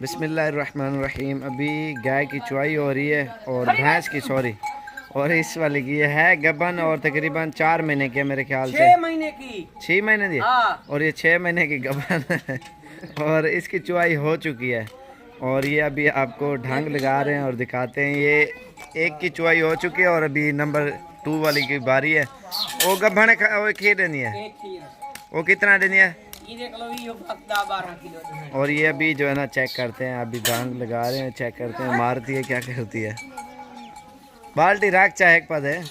बिस्मिल्लाहिर्रहमानिर्रहीम। अभी गाय की चुवाई हो रही है और भैंस की, सॉरी, और इस वाली की है गबन और तकरीबन 4 महीने की है मेरे ख्याल से। 6 महीने की, 6 महीने की और ये 6 महीने की गबन है और इसकी चुवाई हो चुकी है और ये अभी आपको ढंग लगा रहे हैं और दिखाते हैं। ये एक की चुवाई हो चुकी है और अभी नंबर 2 वाली की बारी है। वो गबन वो खीर देनी है, वो कितना देनी है? और ये अभी जो है ना चेक करते हैं, अभी ढंग लगा रहे हैं, चेक करते हैं मारती है क्या करती है। बाल्टी राख चाहे एक पद है।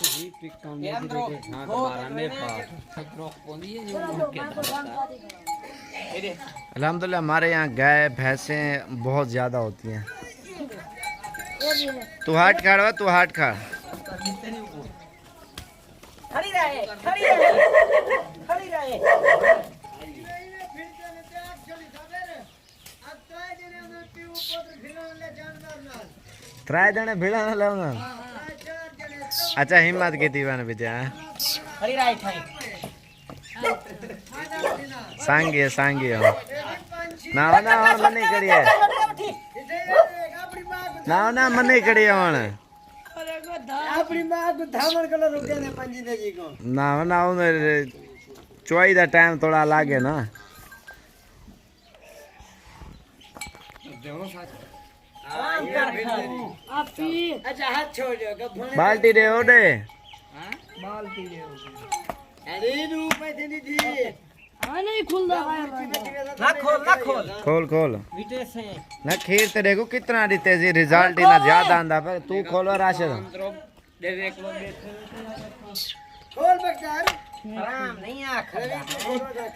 अल्हम्दुलिल्लाह हमारे यहाँ गाय भैंसें बहुत ज़्यादा होती हैं। तू हाट खाड़वा, तू हाट खा। त्रै जने भिड़ा ना लाऊंगा। अच्छा हिम्मत की थी मैंने बेचा सांगी हो ना ना मन नहीं करी है ना मन नहीं करी है ना चुवाई का टाइम थोड़ा लागे ना। बाल्टी दे ओडे खोल खोल ना खीर ते देखो कितना देते जी, रिजल्ट ही ना ज्यादा आंदा पर तू खोलो राशन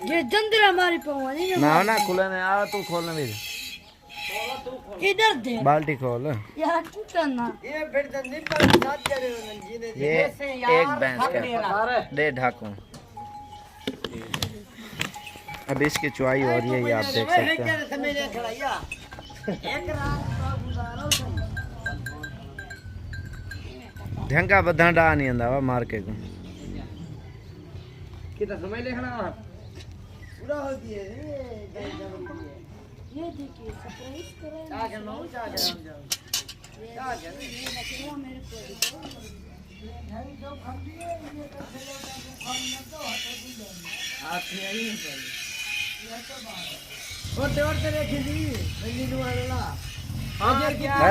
ये जंदर हमारी पवानी ना खुले ने आ तू खोलने भी इधर दे बाल्टी खोल यार टूटना ये एक भैंस का दे ढाकू। अब इसकी चुवाई हो रही है, ये आप देख सकते हैं। ढंगा बधा डा नहीं आंदा वा मार के को कितना समय लेखना पूरा हो गया ये देखिए सरप्राइज करें मेरे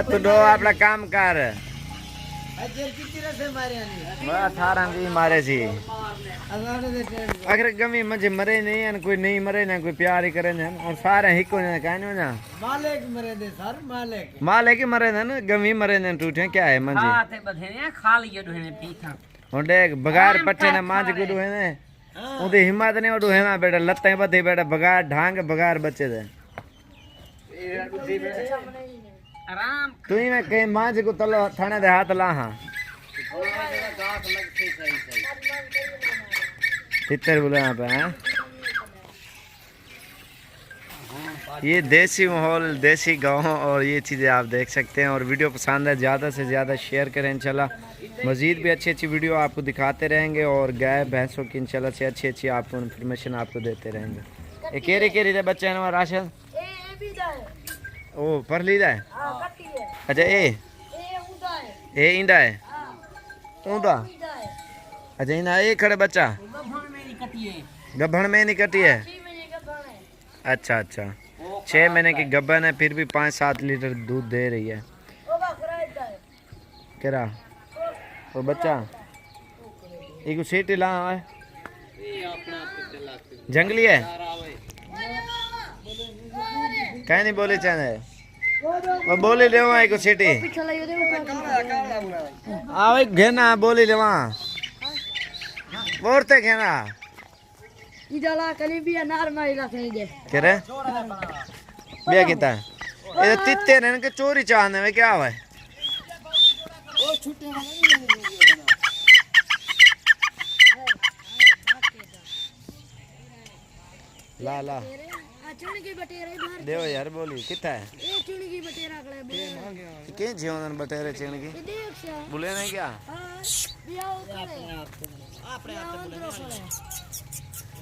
तू दो अपना काम कर। 18 भी मारे सी अगर गमी मुझे मरे नहीं है, कोई नहीं मरे ना कोई प्यार ही करे ना और सारे हिको ने कहने ना मालिक मरे दे सर मालिक ही मरे ना गमी मरे ना टूटे क्या है मंजी हां बधे खा लियो ढोने पीथा और देख बगार पट्टे ने मांज गुडू है ने उदी हिम्मत नहीं उडू है ना बेटा लत्ते बधी बेटा बगार ढांग बगार बच्चे दे आराम तू ही मैं कहीं मांज को तलो थाने दे हाथ ला। हां तितर बोले यहाँ पे हैं। ये देसी माहौल, देसी गाँव और ये चीज़ें आप देख सकते हैं। और वीडियो पसंद है ज़्यादा से ज़्यादा शेयर करें। इंशाल्लाह मज़ीद भी अच्छी अच्छी वीडियो आपको दिखाते रहेंगे और गाय भैंसों की इंशाल्लाह से अच्छी अच्छी आपको इन्फॉर्मेशन आपको देते रहेंगे। ये केरी दे बच्चे हैं राशन ओ पर ली जाए। अच्छा ए इंडा है ऊँटा। अच्छा इना ये खड़े बच्चा गब्भण में नहीं कटी है। अच्छा 6 महीने की गब्बन है, फिर भी 5-7 लीटर दूध दे रही है। केरा और बच्चा एक सीटी ला है जंगली है कहीं नहीं बोली चाहे वो बोली ले एक सीटी आओ घेना बोली ले बोरते घेना इधला कली भी अनार मारी रखने दे करे बिया किता ये तित्ते ने के चोरी चाहने में क्या हुआ है ओ छुट्टे ला चुनी की बटेरा बाहर देव यार बोली किता है ये चुनी की बटेरा कले के जीवन बटेरे चुनी की बोले नहीं क्या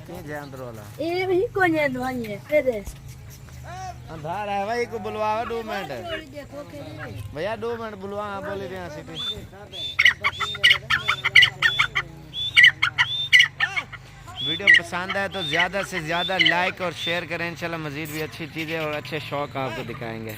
के जान रोला ये भी कोने दवाई है दे अंधार है भाई को बुलवावा 2 मिनट देखो के भैया 2 मिनट बुलवा बोले थे सिटी वीडियो पसंद है तो ज़्यादा से ज़्यादा लाइक और शेयर करें इंशाल्लाह मज़ीद भी अच्छी चीज़ें और अच्छे शौक आपको दिखाएंगे।